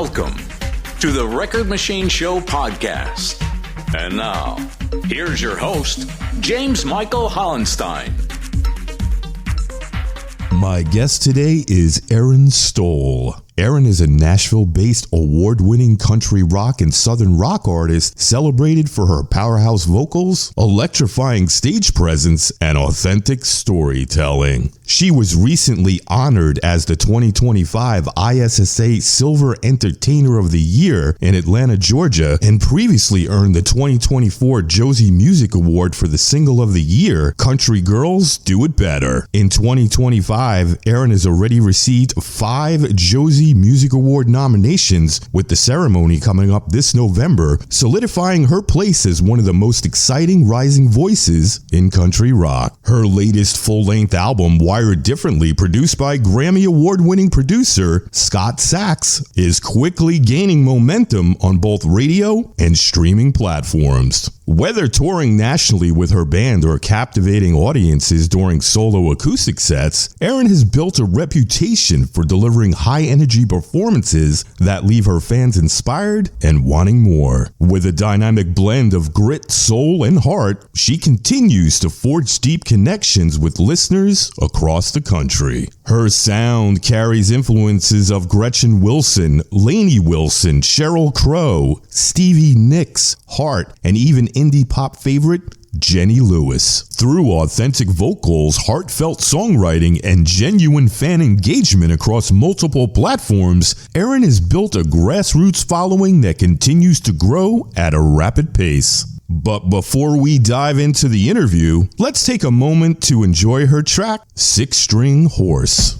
Welcome to the Record Machine Show podcast. And now, here's your host, James Michael Hollenstein. My guest today is Erin Stoll. Erin is a Nashville-based award-winning country rock and southern rock artist celebrated for her powerhouse vocals, electrifying stage presence, and authentic storytelling. She was recently honored as the 2025 ISSA Silver Entertainer of the Year in Atlanta, Georgia, and previously earned the 2024 Josie Music Award for the Single of the Year, Country Girls Do It Better. In 2025, Erin has already received 5 Josie Music Award nominations, with the ceremony coming up this November, solidifying her place as one of the most exciting rising voices in country rock. Her latest full-length album, Wired Differently, produced by Grammy Award-winning producer Scot, is quickly gaining momentum on both radio and streaming platforms. Whether touring nationally with her band or captivating audiences during solo acoustic sets, Erin has built a reputation for delivering high-energy performances that leave her fans inspired and wanting more. With a dynamic blend of grit, soul, and heart, she continues to forge deep connections with listeners across the country. Her sound carries influences of Gretchen, Lainey, Sheryl Crow, Stevie Nicks, Heart, and even indie pop favorite Jenny Lewis. Through authentic vocals, heartfelt songwriting, and genuine fan engagement across multiple platforms, Erin has built a grassroots following that continues to grow at a rapid pace. But before we dive into the interview, let's take a moment to enjoy her track, 6-String Horse.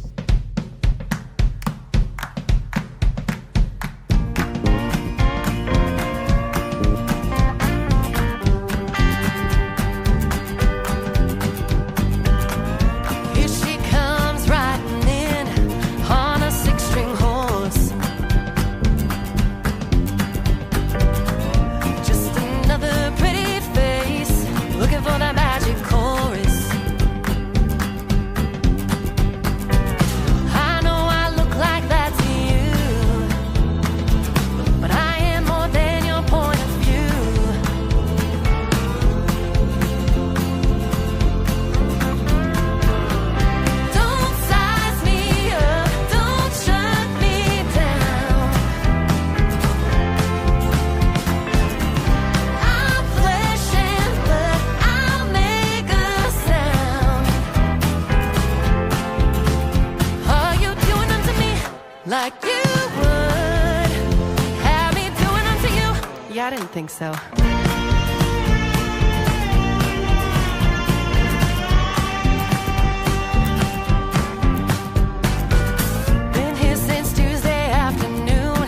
Like you would have me doing unto you. Yeah, I didn't think so. Been here since Tuesday afternoon.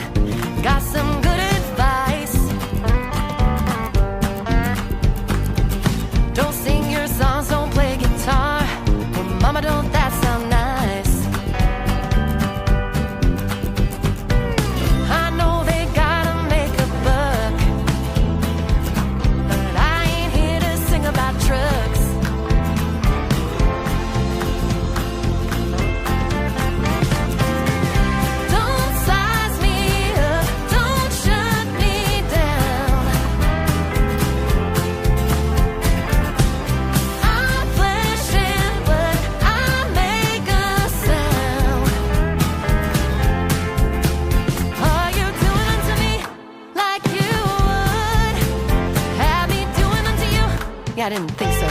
Got some good advice. Don't sing your songs, don't play guitar. Well, mama, don't that sound nice? Yeah, I didn't think so.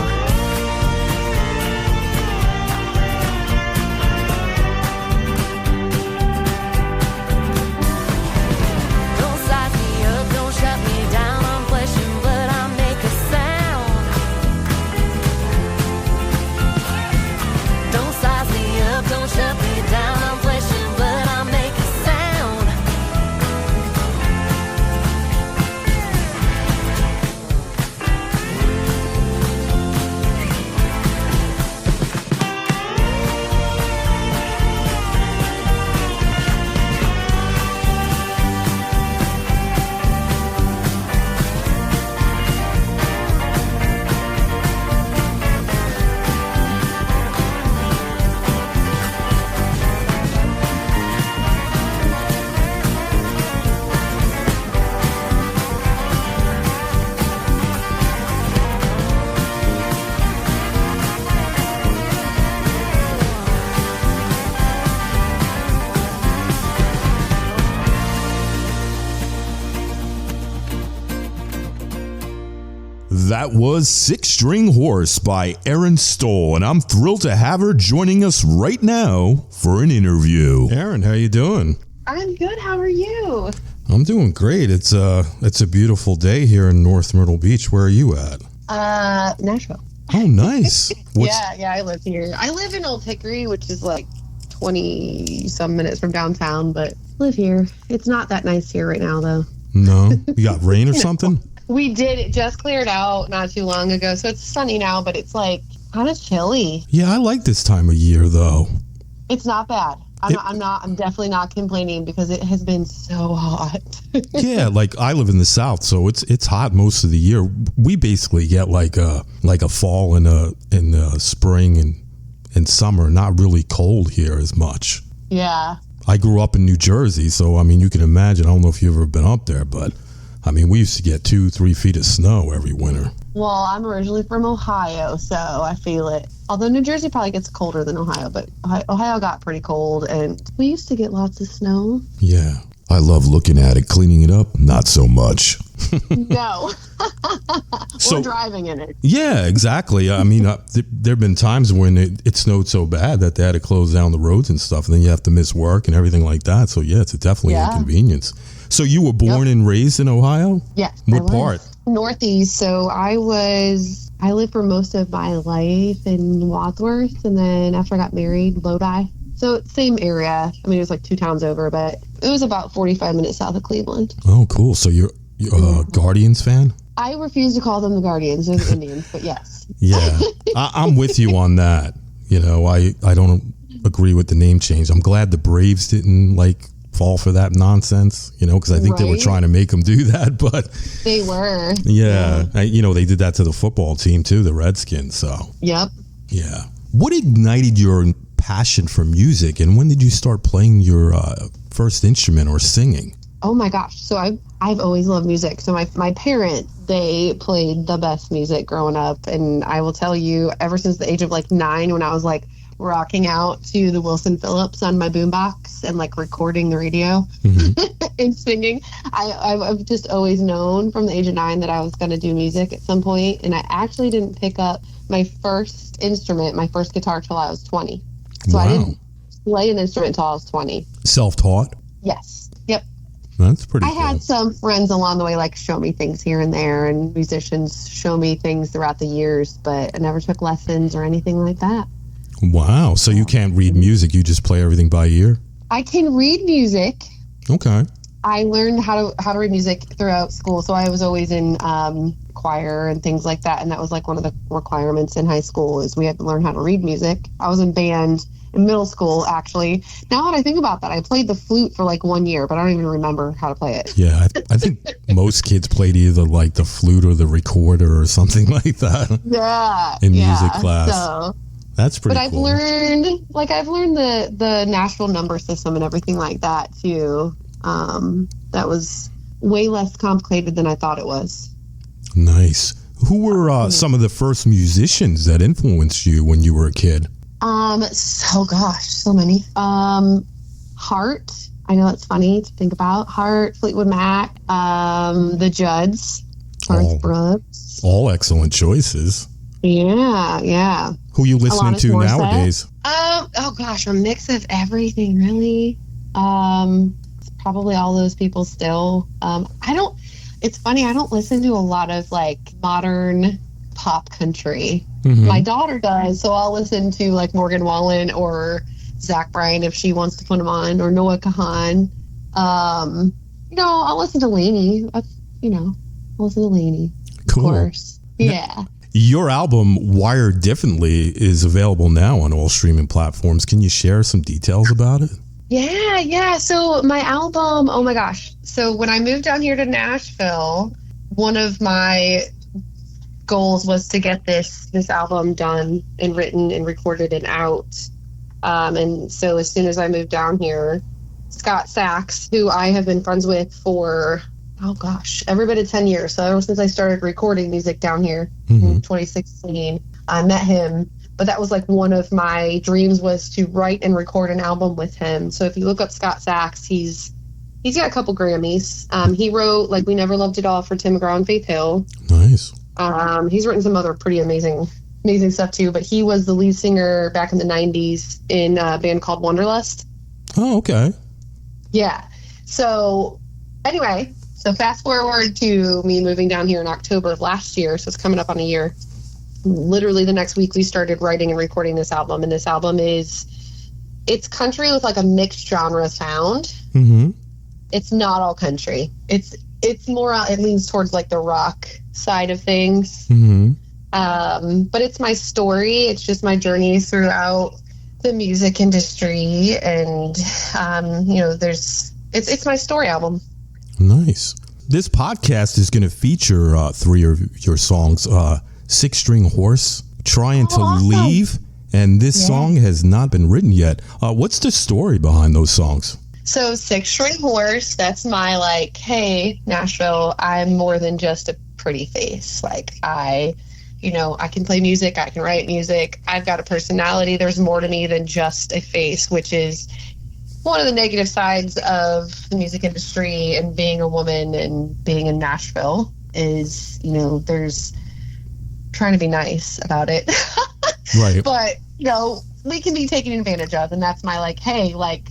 Don't size me up, don't shut me down. I'm flesh and blood, I make a sound. Don't size me up, don't shut me down. I'm flesh and blood, I make a sound. That was Six String Horse by Erin Stoll, and I'm thrilled to have her joining us right now for an interview. Erin, how you doing? I'm good. How are you? I'm doing great. It's a beautiful day here in North Myrtle Beach. Where are you at? Nashville. Oh, nice. Yeah, I live here. I live in Old Hickory, which is like 20-some minutes from downtown, but I live here. It's not that nice here right now, though. No? You got rain or something? We did. It just cleared out not too long ago, so it's sunny now, but it's like kind of chilly. Yeah, I like this time of year, though. It's not bad. I'm definitely not complaining because it has been so hot. Yeah, like I live in the South, so it's hot most of the year. We basically get like a fall and a spring and summer. Not really cold here as much. Yeah. I grew up in New Jersey, so I mean you can imagine. I don't know if you've ever been up there, but I mean we used to get 2-3 feet of snow every winter. Well, I'm originally from Ohio, so I feel it. Although New Jersey probably gets colder than Ohio, but Ohio got pretty cold, and we used to get lots of snow. Yeah. I love looking at it. Cleaning it up, not so much. No. So, or driving in it. Yeah, exactly. I mean, there have been times when it snowed so bad that they had to close down the roads and stuff, and then you have to miss work and everything like that. So, yeah, it's definitely an inconvenience. So you were born and raised in Ohio? Yes. What part? Northeast. So I lived for most of my life in Wadsworth, and then after I got married, Lodi. So same area. I mean, it was like 2 towns over, but it was about 45 minutes south of Cleveland. Oh, cool. So you're a Guardians fan? I refuse to call them the Guardians. They're the Indians, but yes. Yeah, I'm with you on that. You know, I don't agree with the name change. I'm glad the Braves didn't fall for that nonsense, because I think they were trying to make them do that, but they were. Yeah. They did that to the football team too, the Redskins. So yep. Yeah. What ignited your passion for music, and when did you start playing your first instrument or singing? Oh my gosh. So I've always loved music. So my parents, they played the best music growing up, and I will tell you, ever since the age of 9, when I was rocking out to the Wilson Phillips on my boombox and recording the radio and singing, I've just always known from the age of 9 that I was going to do music at some point. And I actually didn't pick up my first instrument, my first guitar, till I was 20. So wow. I didn't play an instrument until I was 20. Self-taught? Yes. Yep. That's pretty cool. I had some friends along the way show me things here and there, and musicians show me things throughout the years, but I never took lessons or anything like that. Wow. So you can't read music, you just play everything by ear? I can read music. Okay. I learned how to read music throughout school, so I was always in choir and things like that, and that was one of the requirements in high school is we had to learn how to read music. I was in band in middle school, actually. Now that I think about that, I played the flute for 1 year, but I don't even remember how to play it. Yeah, I think most kids played either the flute or the recorder or something like that. Yeah. In music class. So, that's pretty cool. But I've learned the Nashville number system and everything like that too. That was way less complicated than I thought it was. Nice. Who were some of the first musicians that influenced you when you were a kid? So many. Heart. I know it's funny to think about. Heart, Fleetwood Mac, the Judds, Garth Brooks. All excellent choices. Yeah. Who are you listening to nowadays? Oh gosh, a mix of everything, really. It's probably all those people still. It's funny, I don't listen to a lot of modern pop country. Mm-hmm. My daughter does, so I'll listen to Morgan Wallen or Zach Bryan if she wants to put him on, or Noah Kahan. I'll listen to Lainey. I'll listen to Lainey. Cool. Of course. Yeah. Your album, Wired Differently, is available now on all streaming platforms. Can you share some details about it? Yeah. So my album, oh my gosh. So when I moved down here to Nashville, one of my goals was to get this album done and written and recorded and out. And so as soon as I moved down here, Scott Sachs, who I have been friends with for, every bit of 10 years. So ever since I started recording music down here in 2016, I met him. But that was one of my dreams was to write and record an album with him. So if you look up Scott Sachs, he's got a couple Grammys. He wrote We Never Loved It All for Tim McGraw and Faith Hill. Nice. He's written some other pretty amazing stuff too, but he was the lead singer back in the 90s in a band called Wanderlust. Oh, okay. Yeah. So anyway, so fast forward to me moving down here in October of last year. So it's coming up on a year. Literally the next week we started writing and recording this album. And this album it's country with like a mixed genre sound. Mm-hmm. It's not all country. It's more, it leans towards like the rock side of things. Mm-hmm. But it's my story. It's just my journey throughout the music industry. And, it's my story album. Nice. This podcast is going to feature 3 of your songs, Six String Horse, Trying to awesome. Leave, and this song has not been written yet. What's the story behind those songs? So Six String Horse, that's my like, hey, Nashville, I'm more than just a pretty face. Like I can play music, I can write music, I've got a personality. There's more to me than just a face, which is one of the negative sides of the music industry and being a woman and being in Nashville is, there's trying to be nice about it. Right. But, we can be taken advantage of. And that's my like, hey, like,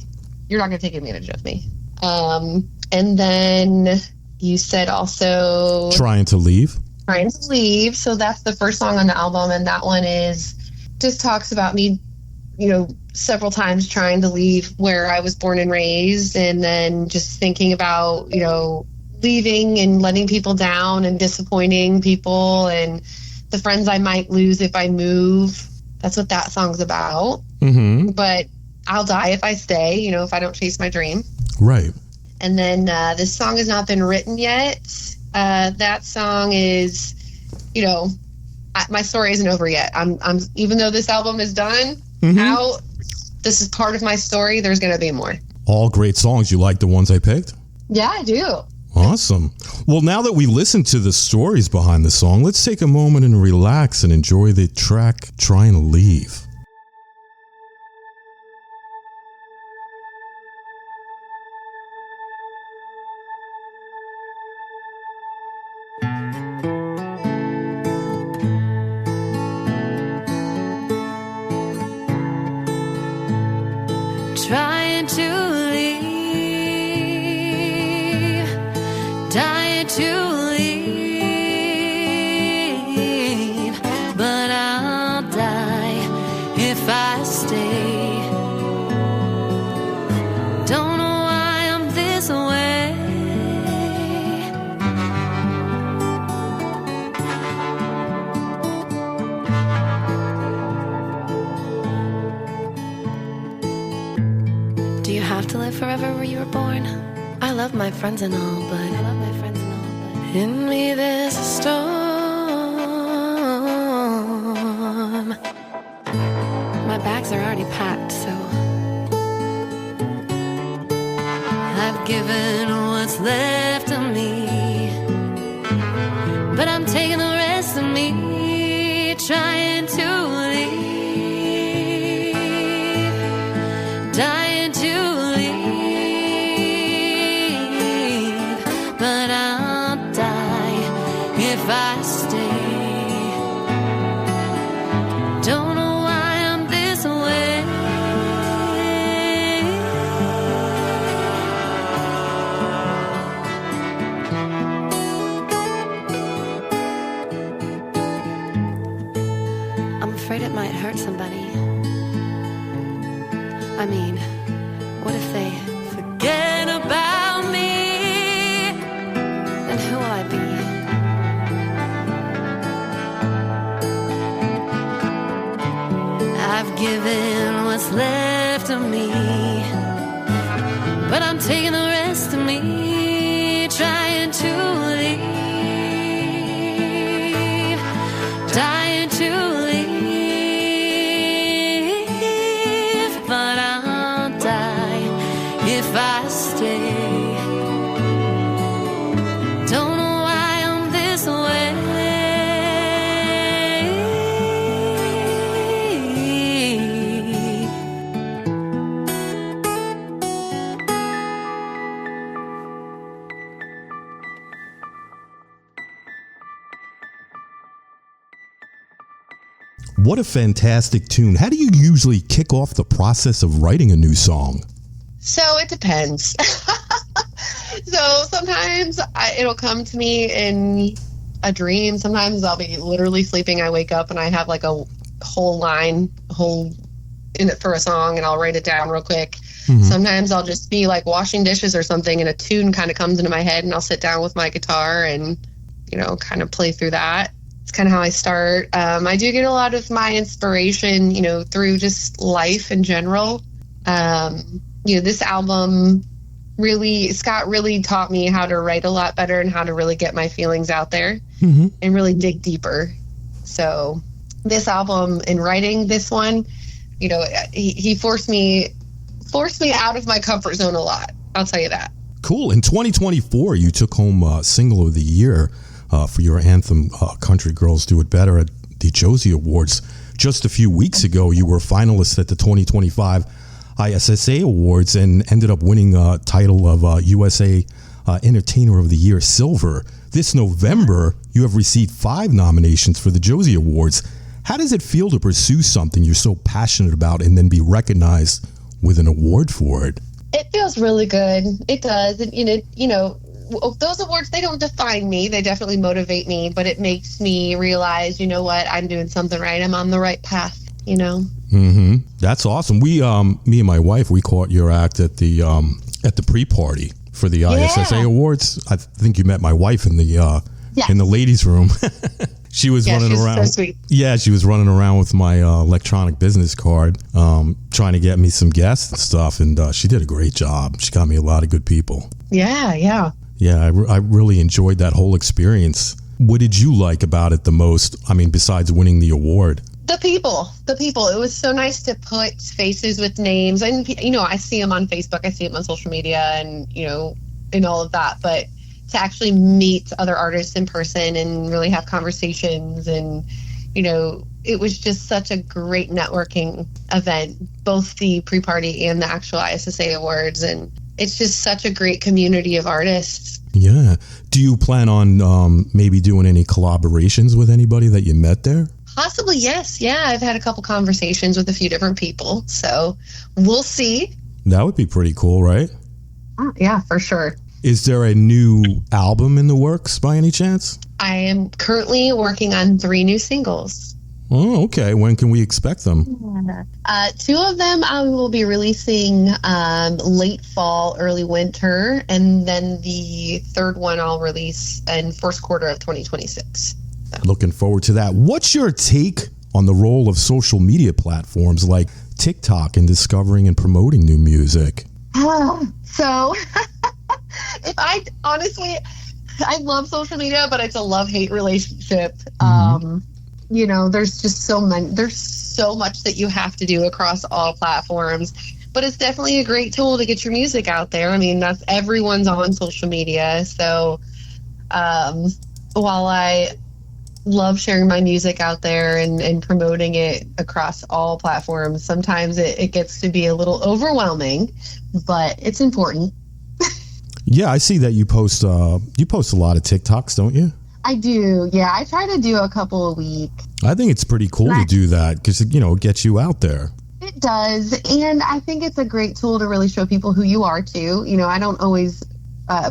you're not going to take advantage of me. And then you said also Trying to Leave. Trying to Leave. So that's the first song on the album. And that one just talks about me, several times trying to leave where I was born and raised, and then just thinking about, leaving and letting people down and disappointing people and the friends I might lose if I move. That's what that song's about. Mm-hmm. But I'll die if I stay, if I don't chase my dream. Right. And then this song has not been written yet. That song is, my story isn't over yet. I'm even though this album is done, out, this is part of my story. There's going to be more. All great songs. You like the ones I picked? Yeah, I do. Awesome. Well, now that we listened to the stories behind the song, let's take a moment and relax and enjoy the track Trying to Leave. Trying to leave, dying to leave, but I'll die if I stay. Don't know why I'm this way. Do you have to live forever where you were born? I love my friends and all, but in me there's a storm. My bags are already packed, so I've given what's left of me, but I'm taking the rest of me, trying to leave, dying to leave, but I'll die if I stay. Don't know why I'm this way. I'm afraid it might hurt somebody. I mean, what if they forget about me? Then who will I be? I've given what's left of me, but I'm taking the rest of me, trying to leave, dying to leave, but I'll die if I stay. Don't know why I'm this way. What a fantastic tune. How do you usually kick off the process of writing a new song? So it depends. So sometimes it'll come to me in a dream. Sometimes I'll be literally sleeping. I wake up and I have like a whole in it for a song, and I'll write it down real quick. Mm-hmm. Sometimes I'll just be like washing dishes or something, and a tune kind of comes into my head, and I'll sit down with my guitar and, kind of play through that. It's kind of how I start. I do get a lot of my inspiration, through just life in general. This album Scot really taught me how to write a lot better and how to really get my feelings out there, mm-hmm. and really dig deeper. So this album, in writing this one, he forced me out of my comfort zone a lot. I'll tell you that. Cool. In 2024, you took home Single of the Year for your anthem, Country Girls Do It Better, at the Josie Awards. Just a few weeks ago, you were a finalist at the 2025 ISSA Awards and ended up winning a title of USA Entertainer of the Year Silver. This November, you have received 5 nominations for the Josie Awards. How does it feel to pursue something you're so passionate about and then be recognized with an award for it? It feels really good. It does. And, those awards, they don't define me. They definitely motivate me, but it makes me realize, I'm doing something right. I'm on the right path, Mm-hmm. That's awesome. We, me and my wife, we caught your act at the pre-party for the ISSA Awards. I think you met my wife in the ladies' room. She was running around. So sweet. Yeah, she was running around with my electronic business card, trying to get me some guests and stuff. And she did a great job. She got me a lot of good people. Yeah. I really enjoyed that whole experience. What did you like about it the most? I mean, besides winning the award? The people. It was so nice to put faces with names. And, I see them on Facebook. I see them on social media and, and all of that. But to actually meet other artists in person and really have conversations, and it was just such a great networking event, both the pre-party and the actual ISSA Awards, and it's just such a great community of artists. Yeah. Do you plan on maybe doing any collaborations with anybody that you met there? Possibly, yes. Yeah, I've had a couple conversations with a few different people, so we'll see. That would be pretty cool, right? Yeah, for sure. Is there a new album in the works by any chance? I am currently working on 3 new singles. Oh, okay. When can we expect them? 2 of them I will be releasing late fall, early winter, and then the 3rd one I'll release in first quarter of 2026. So. Looking forward to that. What's your take on the role of social media platforms like TikTok in discovering and promoting new music? So... I love social media, but it's a love-hate relationship. Mm-hmm. There's just there's so much that you have to do across all platforms, but it's definitely a great tool to get your music out there. I mean, everyone's on social media. So, while I love sharing my music out there and promoting it across all platforms, sometimes it gets to be a little overwhelming, but it's important. Yeah, I see that you post a lot of TikToks, don't you? I do. Yeah, I try to do a couple a week. I think it's pretty cool to do that because, it gets you out there. It does. And I think it's a great tool to really show people who you are, too. I don't always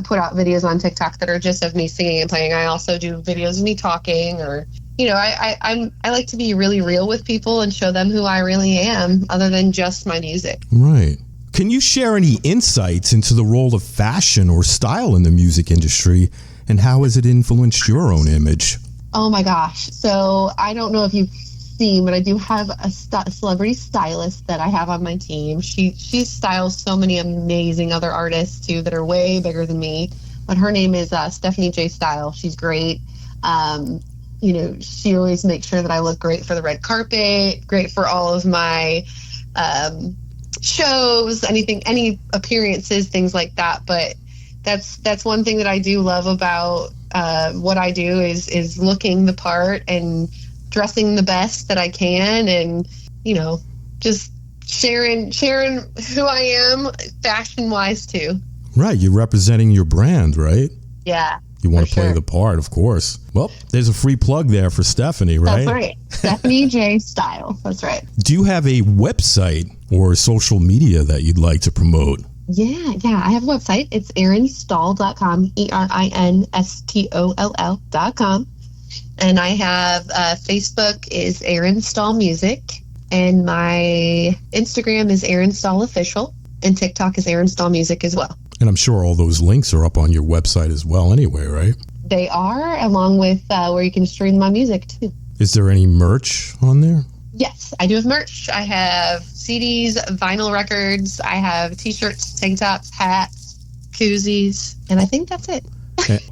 put out videos on TikTok that are just of me singing and playing. I also do videos of me talking, or, I like to be really real with people and show them who I really am other than just my music. Right. Can you share any insights into the role of fashion or style in the music industry, and how has it influenced your own image? Oh my gosh. So I don't know if you've seen, but I do have a celebrity stylist that I have on my team. She styles so many amazing other artists too that are way bigger than me. But her name is Stephanie J. Style. She's great. She always makes sure that I look great for the red carpet, great for all of my shows, any appearances, things like that. But that's one thing that I do love about what I do is looking the part and dressing the best that I can, and just sharing who I am fashion wise too. Right, you're representing your brand, right? Yeah, You want to For play sure. the part, of course. Well, there's a free plug there for Stephanie, right? That's right. Stephanie J. Style. That's right. Do you have a website or social media that you'd like to promote? Yeah. I have a website. It's erinstoll.com, ERINSTOLL.com. And I have Facebook is Erin Stoll Music. And my Instagram is Erin Stoll Official. And TikTok is Erin Stoll Music as well. And I'm sure all those links are up on your website as well anyway, right? They are, along with where you can stream my music too. Is there any merch on there? Yes, I do have merch. I have CDs, vinyl records. I have T-shirts, tank tops, hats, koozies, and I think that's it.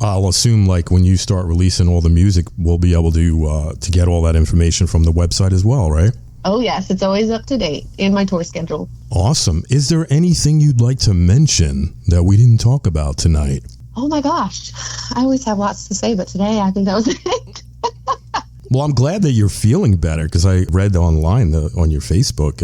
I'll assume like when you start releasing all the music, we'll be able to get all that information from the website as well, right? Oh, yes, it's always up to date in my tour schedule. Awesome. Is there anything you'd like to mention that we didn't talk about tonight? Oh, my gosh. I always have lots to say, but today I think that was it. Well, I'm glad that you're feeling better because I read online on your Facebook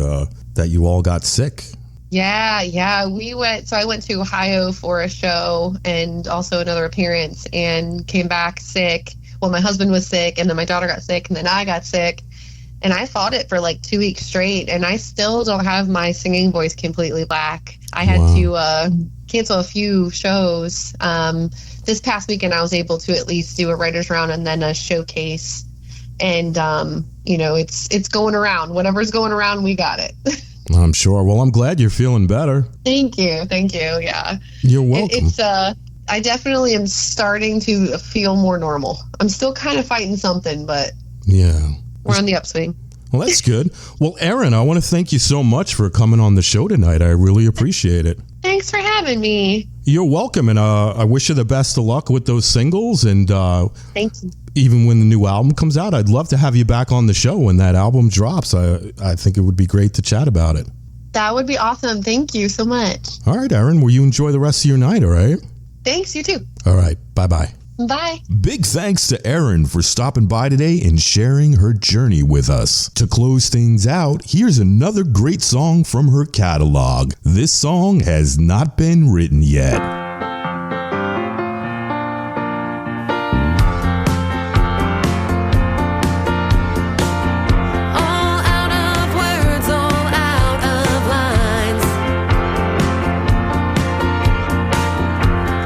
that you all got sick. Yeah. We went. So I went to Ohio for a show and also another appearance and came back sick. Well, my husband was sick and then my daughter got sick and then I got sick. And I fought it for like 2 weeks straight, and I still don't have my singing voice completely back. I had to cancel a few shows. This past weekend, I was able to at least do a writer's round and then a showcase. And, it's going around. Whatever's going around, we got it. I'm sure. Well, I'm glad you're feeling better. Thank you. Yeah. You're welcome. I definitely am starting to feel more normal. I'm still kind of fighting something, but yeah. We're on the upswing. Well, that's good. Well, Erin, I want to thank you so much for coming on the show tonight. I really appreciate it. Thanks for having me. You're welcome, and I wish you the best of luck with those singles. And Thank you. even when the new album comes out, I'd love to have you back on the show when that album drops. I think it would be great to chat about it. That would be awesome. Thank you so much. All right, Erin, will you enjoy the rest of your night, all right? Thanks, you too. All right, bye-bye. Bye. Big thanks to Erin for stopping by today and sharing her journey with us. To close things out, here's another great song from her catalog. This song has not been written yet. All out of words, all out of lines.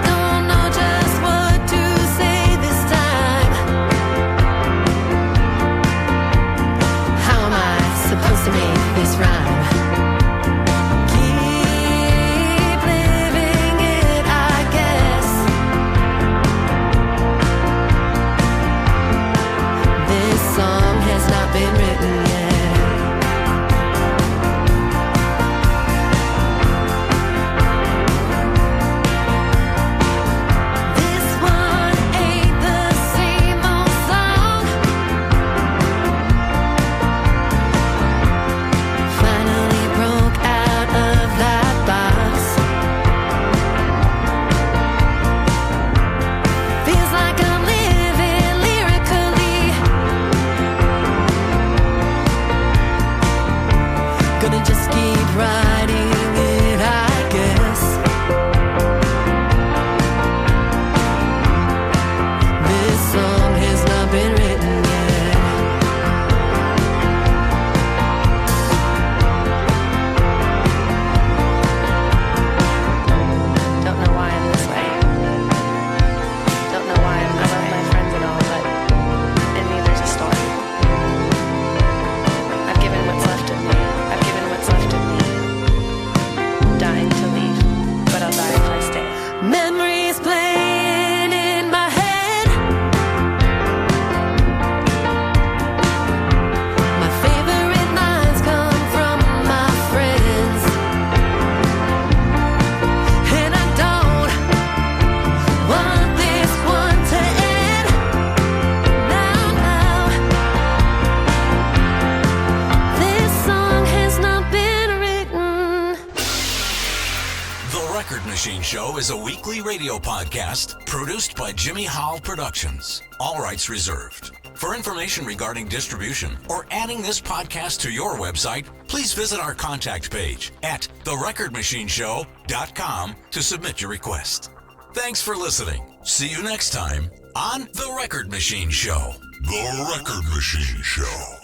Don't know just what to say this time. How am I supposed to make this rhyme? Keep living it, I guess. This song has not been written yet. This one ain't the same old song. Finally broke out of that box. Feels like I'm living lyrically. Gonna just keep writing it, I guess. This song has not been written yet. Don't know why I'm this way. Don't know why I love my friends and all, but in me there's a story. I've given what's left of me. I've given what's left of me. I'm dying to leave, but I'll die if I stay. Memories playing in my head. My favorite lines come from my friends. And I don't want this one to end. Now, this song has not been written. The Record Machine Show is a weekly radio podcast produced by Jimmy Howell Productions. All rights reserved. For information regarding distribution or adding this podcast to your website, please visit our contact page at therecordmachineshow.com to submit your request. Thanks for listening. See you next time on The Record Machine Show. The Record Machine Show.